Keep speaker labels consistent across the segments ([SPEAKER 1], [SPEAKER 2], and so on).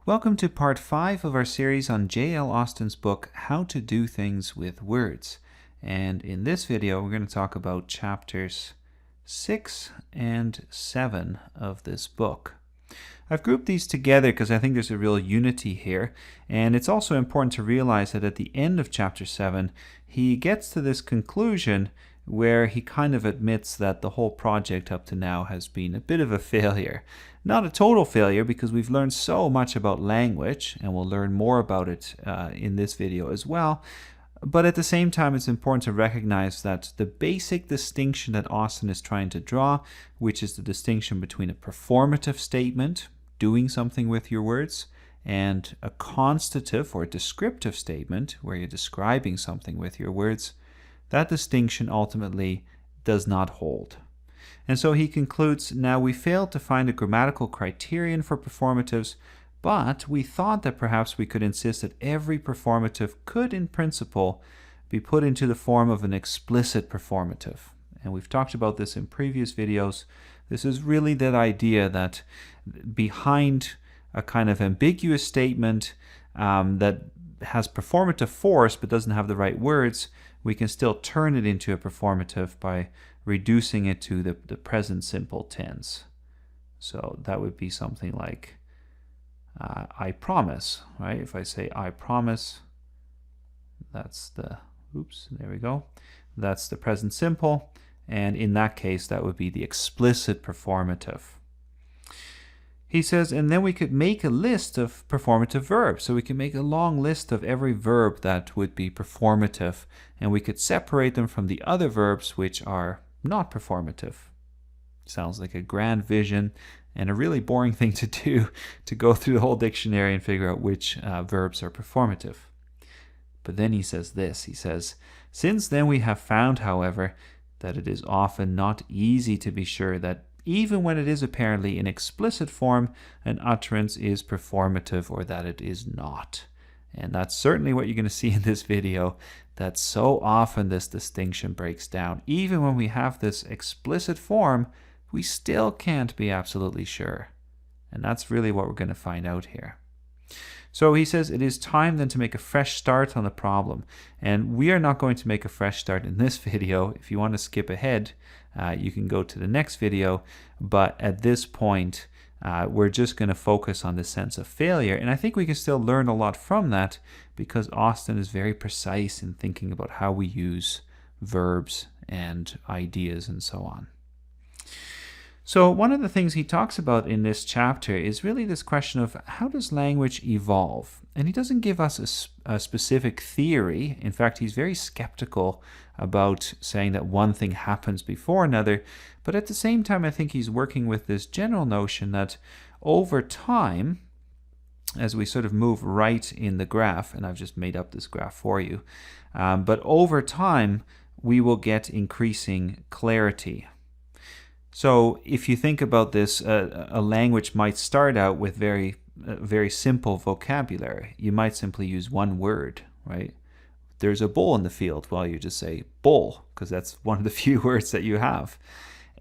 [SPEAKER 1] Welcome to part 5 of our series on J.L. Austin's book, How to Do Things with Words. And in this video, we're going to talk about chapters 6 and 7 of this book. I've grouped these together because I think there's a real unity here. And it's also important to realize that at the end of chapter 7, he gets to this conclusion where he kind of admits that the whole project up to now has been a bit of a failure. Not a total failure, because we've learned so much about language, and we'll learn more about it in this video as well. But at the same time, it's important to recognize that the basic distinction that Austin is trying to draw, which is the distinction between a performative statement, doing something with your words, and a constative or descriptive statement, where you're describing something with your words, that distinction ultimately does not hold. And so he concludes, now we failed to find a grammatical criterion for performatives, but we thought that perhaps we could insist that every performative could in principle be put into the form of an explicit performative. And we've talked about this in previous videos. This is really that idea that behind a kind of ambiguous statement that has performative force but doesn't have the right words, we can still turn it into a performative by reducing it to the present simple tense. So that would be something like I promise, right? If I say I promise, that's the, there we go. That's the present simple. And in that case, that would be the explicit performative. He says, and then we could make a list of performative verbs. So we can make a long list of every verb that would be performative, and we could separate them from the other verbs which are not performative. Sounds like a grand vision and a really boring thing to do, to go through the whole dictionary and figure out which verbs are performative. But then he says this, he says, since then we have found, however, that it is often not easy to be sure that even when it is apparently in explicit form, an utterance is performative or that it is not. And that's certainly what you're going to see in this video, that so often this distinction breaks down. Even when we have this explicit form, we still can't be absolutely sure. And that's really what we're going to find out here. So he says it is time then to make a fresh start on the problem. And we are not going to make a fresh start in this video. If you want to skip ahead, you can go to the next video. But at this point, we're just going to focus on the sense of failure. And I think we can still learn a lot from that, because Austin is very precise in thinking about how we use verbs and ideas and so on. So one of the things he talks about in this chapter is really this question of how does language evolve? And he doesn't give us a specific theory. In fact, he's very skeptical about saying that one thing happens before another. But at the same time, I think he's working with this general notion that over time, as we sort of move right in the graph, and I've just made up this graph for you, but over time, we will get increasing clarity. So if you think about this, a language might start out with very simple vocabulary. You might simply use one word, right? There's a bull in the field. Well, you just say bull, because that's one of the few words that you have.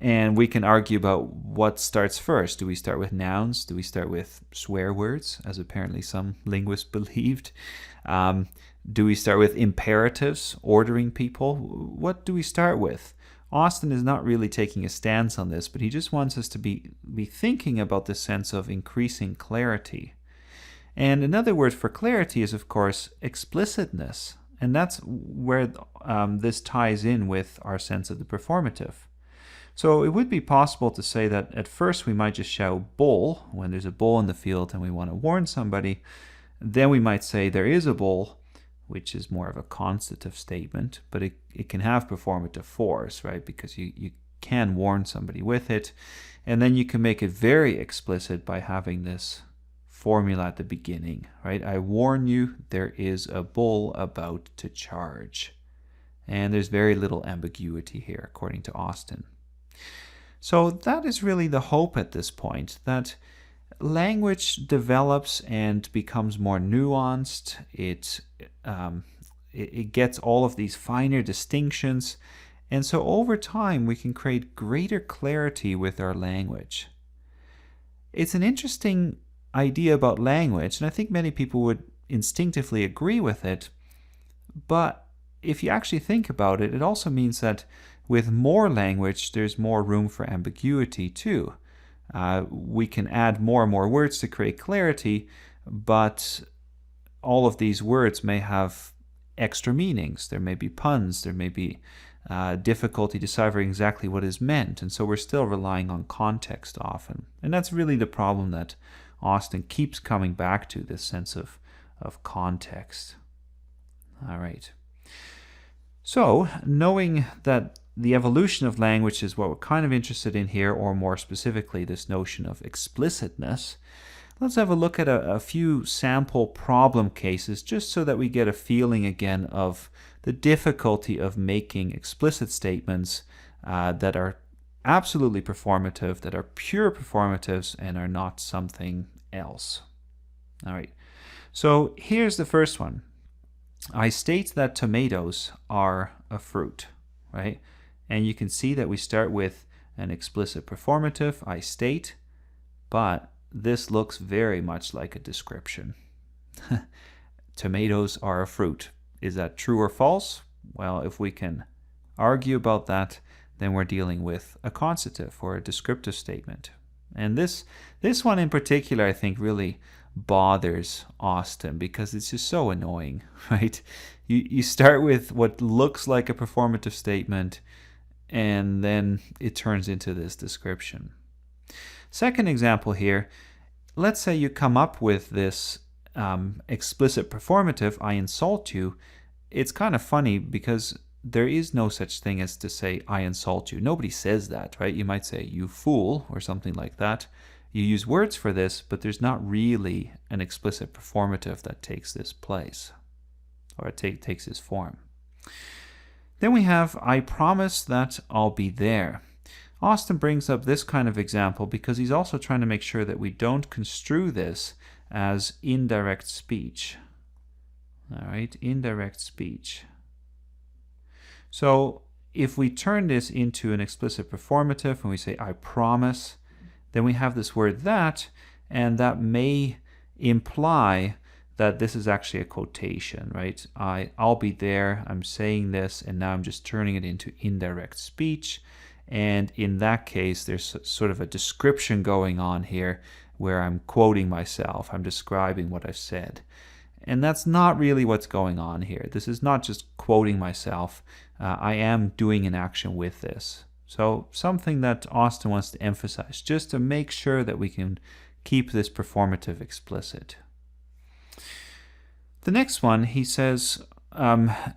[SPEAKER 1] And we can argue about what starts first. Do we start with nouns? Do we start with swear words, as apparently some linguists believed? Do we start with imperatives, ordering people? What do we start with? Austin is not really taking a stance on this, but he just wants us to be thinking about the sense of increasing clarity. And another word for clarity is, of course, explicitness. And that's where this ties in with our sense of the performative. So it would be possible to say that at first we might just shout bull when there's a bull in the field and we want to warn somebody. Then we might say there is a bull, which is more of a constative statement, but it can have performative force, right? Because you can warn somebody with it. And then you can make it very explicit by having this formula at the beginning, right? I warn you, there is a bull about to charge. And there's very little ambiguity here, according to Austin. So that is really the hope at this point, that language develops and becomes more nuanced. It gets all of these finer distinctions. And so over time, we can create greater clarity with our language. It's an interesting idea about language, and I think many people would instinctively agree with it, but if you actually think about it, it also means that with more language, there's more room for ambiguity too. We can add more and more words to create clarity, but all of these words may have extra meanings. There may be puns, there may be difficulty deciphering exactly what is meant, and so we're still relying on context often. And that's really the problem that Austin keeps coming back to, this sense of context. All right. So, knowing that the evolution of language is what we're kind of interested in here, or more specifically, this notion of explicitness, let's have a look at a few sample problem cases just so that we get a feeling again of the difficulty of making explicit statements that are absolutely performative, that are pure performatives, and are not something else. All right. So here's the first one. I state that tomatoes are a fruit, right? And you can see that we start with an explicit performative, I state, but this looks very much like a description. Tomatoes are a fruit. Is that true or false? Well, if we can argue about that, then we're dealing with a constative or a descriptive statement. And this one in particular, I think, really bothers Austin because it's just so annoying, right? You start with what looks like a performative statement, and then it turns into this description. Second example here, let's say you come up with this explicit performative, I insult you. It's kind of funny because there is no such thing as to say, I insult you. Nobody says that, right? You might say, you fool, or something like that. You use words for this, but there's not really an explicit performative that takes this place, or it takes this form. Then we have, I promise that I'll be there. Austin brings up this kind of example because he's also trying to make sure that we don't construe this as indirect speech. All right, indirect speech. So if we turn this into an explicit performative and we say, I promise, then we have this word that, and that may imply that this is actually a quotation, right? I'll be there, I'm saying this, and now I'm just turning it into indirect speech. And in that case, there's sort of a description going on here where I'm quoting myself, I'm describing what I've said. And that's not really what's going on here. This is not just quoting myself. I am doing an action with this. So something that Austin wants to emphasize, just to make sure that we can keep this performative explicit. The next one, he says,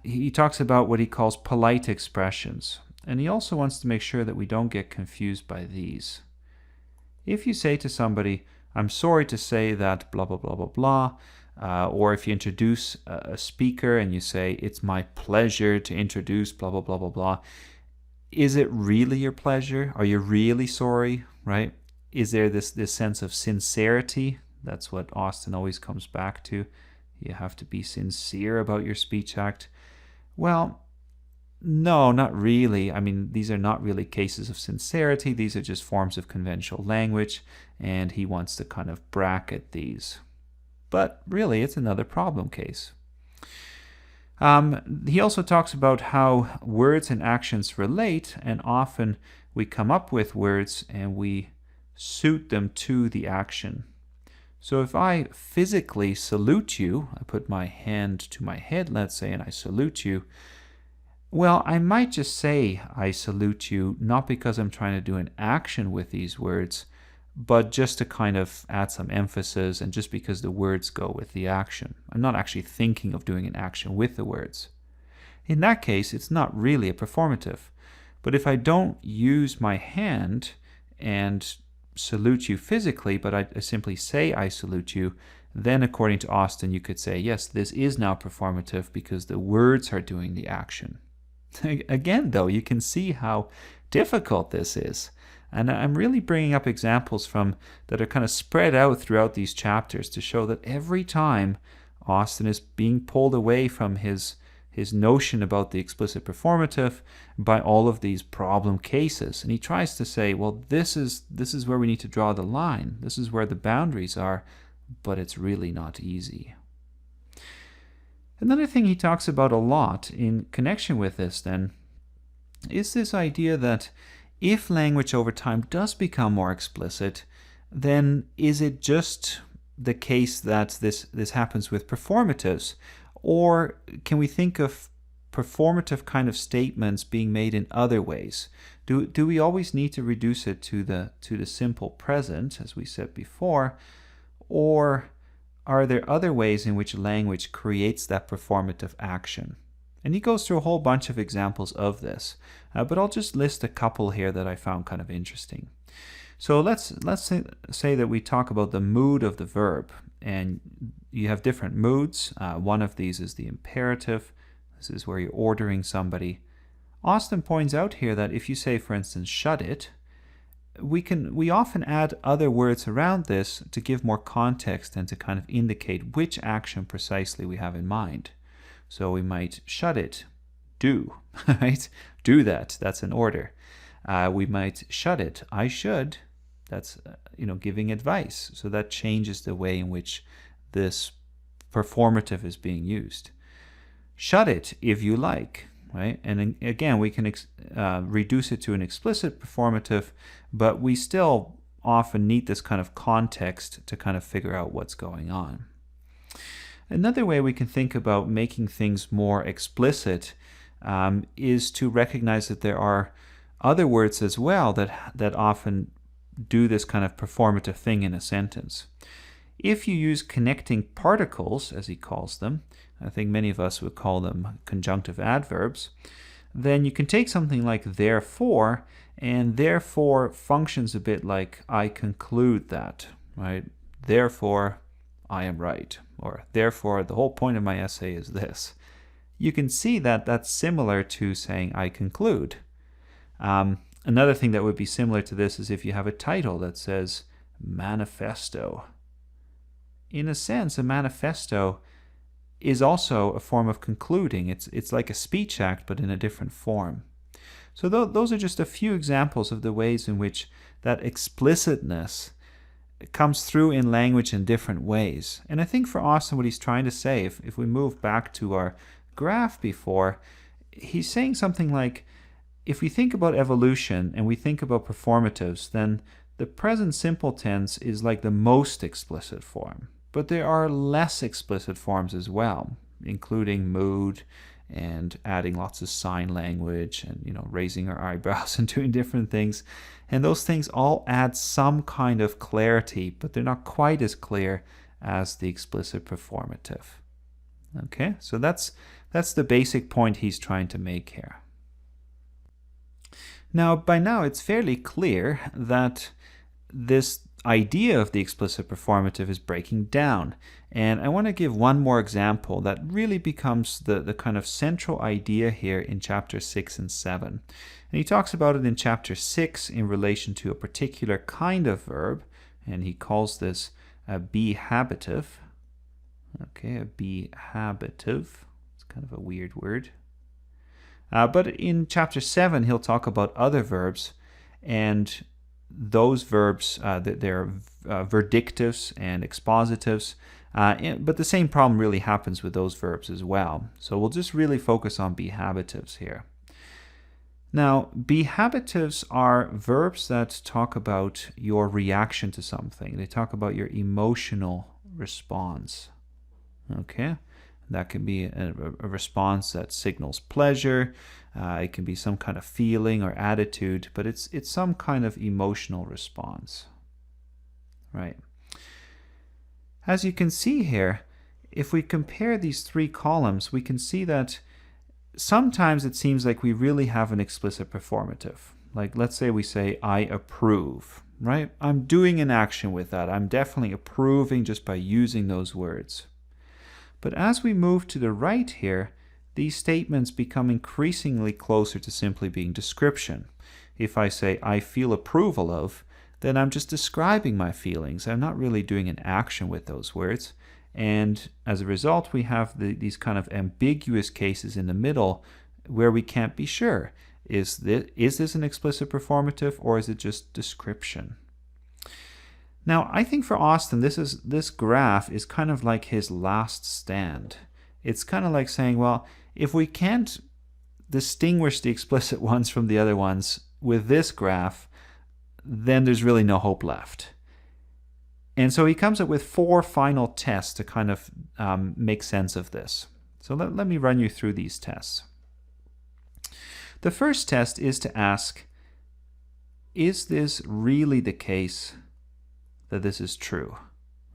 [SPEAKER 1] he talks about what he calls polite expressions. And he also wants to make sure that we don't get confused by these. If you say to somebody, I'm sorry to say that blah, blah, blah, blah, blah, or if you introduce a speaker and you say, it's my pleasure to introduce blah, blah, blah, blah, blah, is it really your pleasure? Are you really sorry, right? Is there this sense of sincerity? That's what Austin always comes back to. You have to be sincere about your speech act. Well, no, not really. I mean, these are not really cases of sincerity. These are just forms of conventional language, and he wants to kind of bracket these. But really, it's another problem case. He also talks about how words and actions relate, and often we come up with words and we suit them to the action. So if I physically salute you, I put my hand to my head, let's say, and I salute you, well, I might just say I salute you, not because I'm trying to do an action with these words, but just to kind of add some emphasis and just because the words go with the action. I'm not actually thinking of doing an action with the words. In that case, it's not really a performative. But if I don't use my hand and salute you physically, but I simply say I salute you, then according to Austin, you could say, yes, this is now performative because the words are doing the action. Again, though, you can see how difficult this is. And I'm really bringing up examples that are kind of spread out throughout these chapters to show that every time Austin is being pulled away from his notion about the explicit performative by all of these problem cases. And he tries to say, well, this is where we need to draw the line. This is where the boundaries are. but it's really not easy. Another thing he talks about a lot in connection with this then is this idea that if language over time does become more explicit, then is it just the case that this happens with performatives? Or can we think of performative kind of statements being made in other ways? Do we always need to reduce it to the simple present, as we said before? Or are there other ways in which language creates that performative action? And he goes through a whole bunch of examples of this, but I'll just list a couple here that I found kind of interesting. So let's say that we talk about the mood of the verb, and you have different moods. One of these is the imperative. This is where you're ordering somebody. Austin points out here that if you say, for instance, shut it, we often add other words around this to give more context and to kind of indicate which action precisely we have in mind. So we might shut it, do, right? Do that, that's an order. We might shut it, I should, that's giving advice. So that changes the way in which this performative is being used. Shut it if you like, right? And again, we can reduce it to an explicit performative, but we still often need this kind of context to kind of figure out what's going on. Another way we can think about making things more explicit is to recognize that there are other words as well that often do this kind of performative thing in a sentence. If you use connecting particles, as he calls them, I think many of us would call them conjunctive adverbs, then you can take something like therefore, and therefore functions a bit like I conclude that, right? Therefore, I am right, or therefore the whole point of my essay is this. You can see that that's similar to saying I conclude. Another thing that would be similar to this is if you have a title that says manifesto. In a sense, a manifesto is also a form of concluding. It's like a speech act, but in a different form. So those are just a few examples of the ways in which that explicitness comes through in language in different ways. And I think for Austin, what he's trying to say, if we move back to our graph before, he's saying something like, if we think about evolution and we think about performatives, then the present simple tense is like the most explicit form. But there are less explicit forms as well, including mood and adding lots of sign language and raising our eyebrows and doing different things. And those things all add some kind of clarity, but they're not quite as clear as the explicit performative. Okay, so that's the basic point he's trying to make here. Now, by now, it's fairly clear that this idea of the explicit performative is breaking down. And I want to give one more example that really becomes the kind of central idea here in chapter 6 and 7. And he talks about it in chapter 6 in relation to a particular kind of verb, and he calls this a be habitive. Okay, a be habitive. It's kind of a weird word. But in chapter 7, he'll talk about other verbs, and those verbs, they're verdictives and expositives, but the same problem really happens with those verbs as well. So we'll just really focus on be habitives here. Now, be habitives are verbs that talk about your reaction to something. They talk about your emotional response. Okay? That can be a response that signals pleasure. It can be some kind of feeling or attitude, but it's some kind of emotional response. Right. As you can see here, if we compare these three columns, we can see that sometimes it seems like we really have an explicit performative. Like let's say we say, I approve, right? I'm doing an action with that. I'm definitely approving just by using those words. But as we move to the right here, these statements become increasingly closer to simply being description. If I say, I feel approval of, then I'm just describing my feelings. I'm not really doing an action with those words. And as a result, we have these kind of ambiguous cases in the middle where we can't be sure. Is this an explicit performative or is it just description? Now, I think for Austin, this graph is kind of like his last stand. It's kind of like saying, well, if we can't distinguish the explicit ones from the other ones with this graph, then there's really no hope left. And so he comes up with 4 final tests to kind of make sense of this. So let me run you through these tests. The first test is to ask, is this really the case that this is true?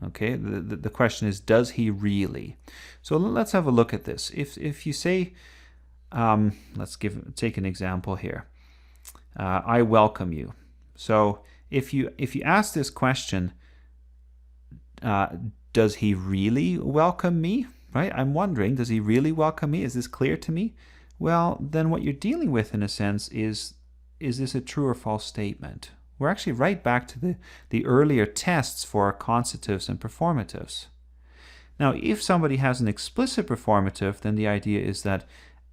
[SPEAKER 1] Okay, the question is, does he really? So let's have a look at this. If you say, let's take an example here. I welcome you. So if you ask this question, does he really welcome me? Right? I'm wondering, does he really welcome me? Is this clear to me? Well, then what you're dealing with, in a sense, is this a true or false statement? We're actually right back to the earlier tests for consitives and performatives. Now, if somebody has an explicit performative, then the idea is that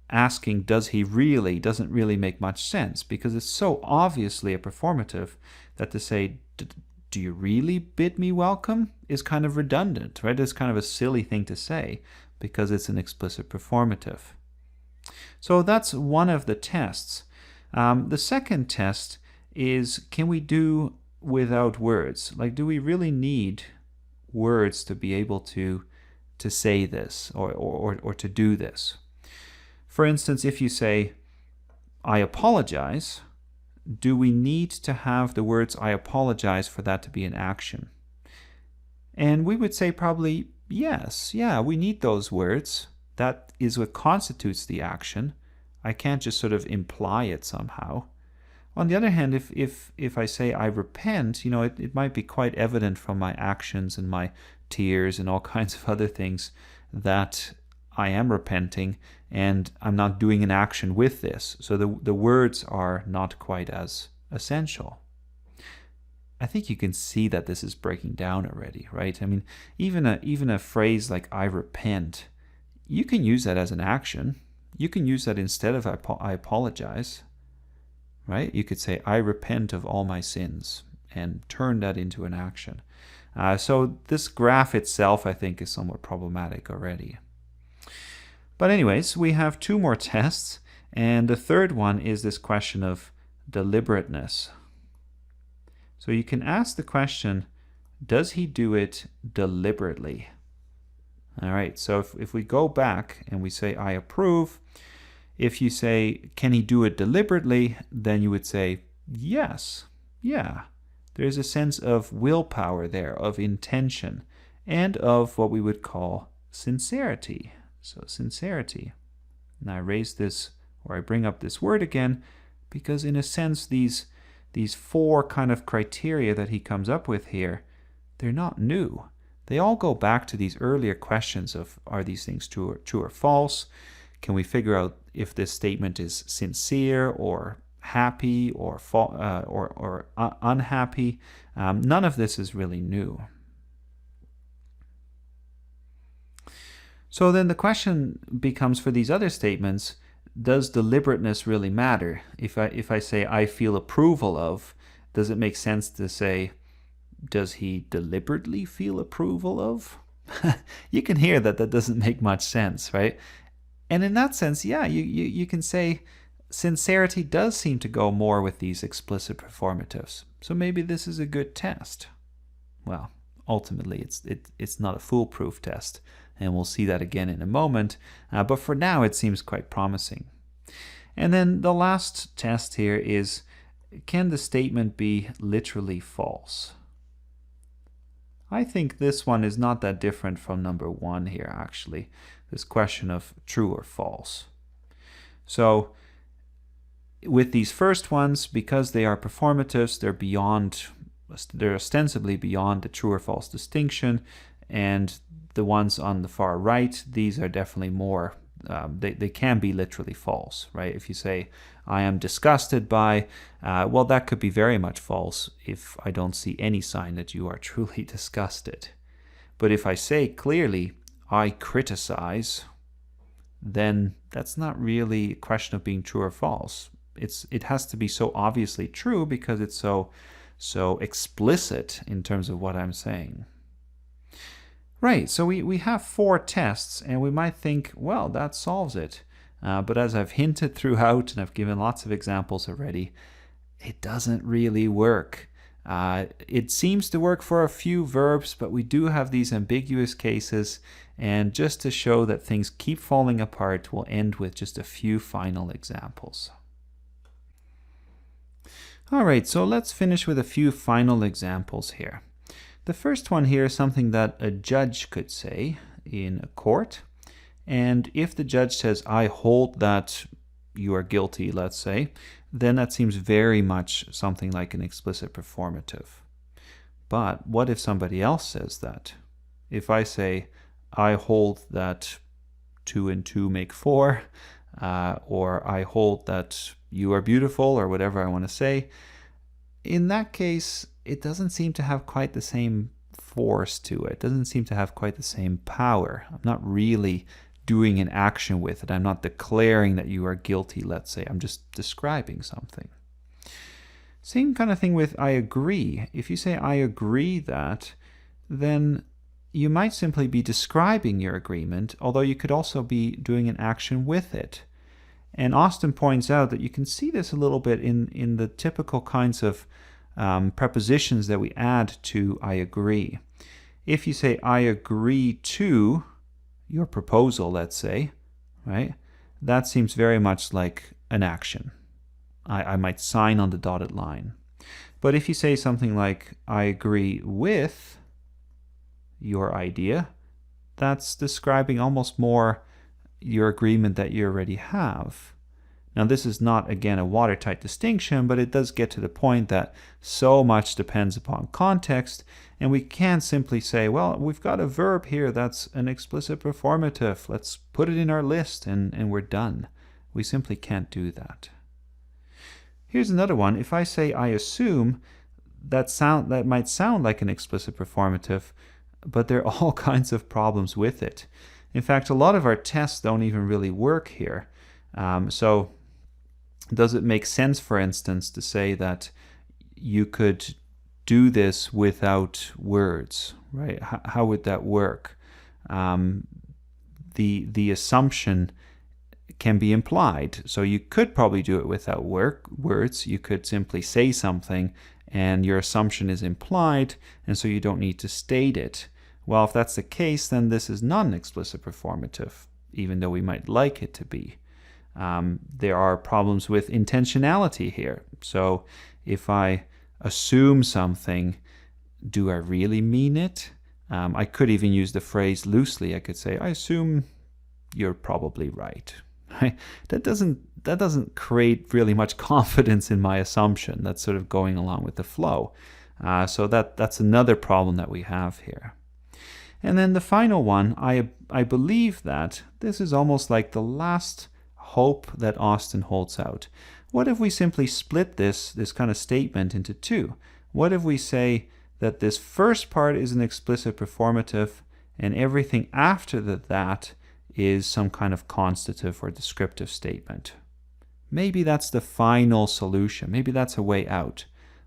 [SPEAKER 1] asking does he really doesn't really make much sense, because it's so obviously a performative that to say, do you really bid me welcome, is kind of redundant, right? It's kind of a silly thing to say because it's an explicit performative. So that's one of the tests. The second test is, can we do without words? Like, do we really need words to be able to say this or to do this? For instance, if you say, I apologize, do we need to have the words I apologize for that to be an action? And we would say probably yes, yeah, we need those words. That is what constitutes the action. I can't just sort of imply it somehow. On the other hand, if I say I repent, it might be quite evident from my actions and my tears and all kinds of other things that I am repenting and I'm not doing an action with this. So the words are not quite as essential. I think you can see that this is breaking down already, right? I mean, even a phrase like I repent, you can use that as an action. You can use that instead of I apologize, right? You could say I repent of all my sins and turn that into an action. So this graph itself, I think, is somewhat problematic already. But anyways, we have 2 more tests, and the third one is this question of deliberateness. So you can ask the question, does he do it deliberately? All right, so if we go back and we say I approve, if you say, can he do it deliberately, then you would say, yes, yeah. There's a sense of willpower there, of intention, and of what we would call sincerity. So sincerity. And I raise this, or I bring up this word again, because in a sense these 4 kind of criteria that he comes up with here, they're not new. They all go back to these earlier questions of, are these things true or false? Can we figure out if this statement is sincere or happy or unhappy? None of this is really new. So then the question becomes, for these other statements, does deliberateness really matter? If I say I feel approval of, does it make sense to say, does he deliberately feel approval of? You can hear that doesn't make much sense, right? And in that sense, yeah, you can say sincerity does seem to go more with these explicit performatives. So maybe this is a good test. Well, ultimately, it's not a foolproof test, and we'll see that again in a moment. But for now, it seems quite promising. And then the last test here is, can the statement be literally false? I think this one is not that different from number 1 here, actually. This question of true or false. So with these first ones, because they are performatives, they're ostensibly beyond the true or false distinction, and the ones on the far right, these are definitely more, they can be literally false, right? If you say, I am disgusted by, well, that could be very much false if I don't see any sign that you are truly disgusted. But if I say clearly, I criticize, then that's not really a question of being true or false. It has to be so obviously true because it's so so explicit in terms of what I'm saying. Right, so we have 4 tests, and we might think, well, that solves it. But as I've hinted throughout, and I've given lots of examples already, it doesn't really work. It seems to work for a few verbs, but we do have these ambiguous cases, and just to show that things keep falling apart, we'll end with just a few final examples. All right, so let's finish with a few final examples here. The first one here is something that a judge could say in a court. And if the judge says, I hold that you are guilty, let's say, then that seems very much something like an explicit performative. But what if somebody else says that? If I say, I hold that 2 and 2 make 4, or I hold that you are beautiful, or whatever I want to say, in that case, it doesn't seem to have quite the same force to it. It doesn't seem to have quite the same power. I'm not really doing an action with it. I'm not declaring that you are guilty, let's say. I'm just describing something. Same kind of thing with I agree. If you say I agree that, then you might simply be describing your agreement, although you could also be doing an action with it. And Austin points out that you can see this a little bit in the typical kinds of prepositions that we add to I agree. If you say I agree to your proposal, let's say, right? That seems very much like an action. I might sign on the dotted line. But if you say something like I agree with your idea, that's describing almost more your agreement that you already have. Now, this is not, again, a watertight distinction, but it does get to the point that so much depends upon context, and we can't simply say, well, we've got a verb here that's an explicit performative. Let's put it in our list, and we're done. We simply can't do that. Here's another one. If I say I assume, that might sound like an explicit performative, but there are all kinds of problems with it. In fact, a lot of our tests don't even really work here. So does it make sense, for instance, to say that you could do this without words, right? How would that work? The assumption can be implied. So you could probably do it without words. You could simply say something and your assumption is implied, and so you don't need to state it. Well, if that's the case, then this is not an explicit performative, even though we might like it to be. There are problems with intentionality here. So if I assume something, do I really mean it? I could even use the phrase loosely. I could say, I assume you're probably right. That doesn't create really much confidence in my assumption. That's sort of going along with the flow. So that's another problem that we have here. And then the final one, I believe that this is almost like the last hope that Austin holds out. What if we simply split this kind of statement into two? What if we say that this first part is an explicit performative and everything after that is some kind of constative or descriptive statement? Maybe that's the final solution. Maybe that's a way out.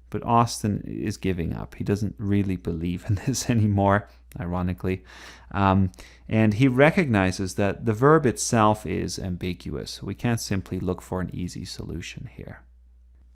[SPEAKER 1] But Austin is giving up. He doesn't really believe in this anymore, ironically. And he recognizes that the verb itself is ambiguous. We can't simply look for an easy solution here.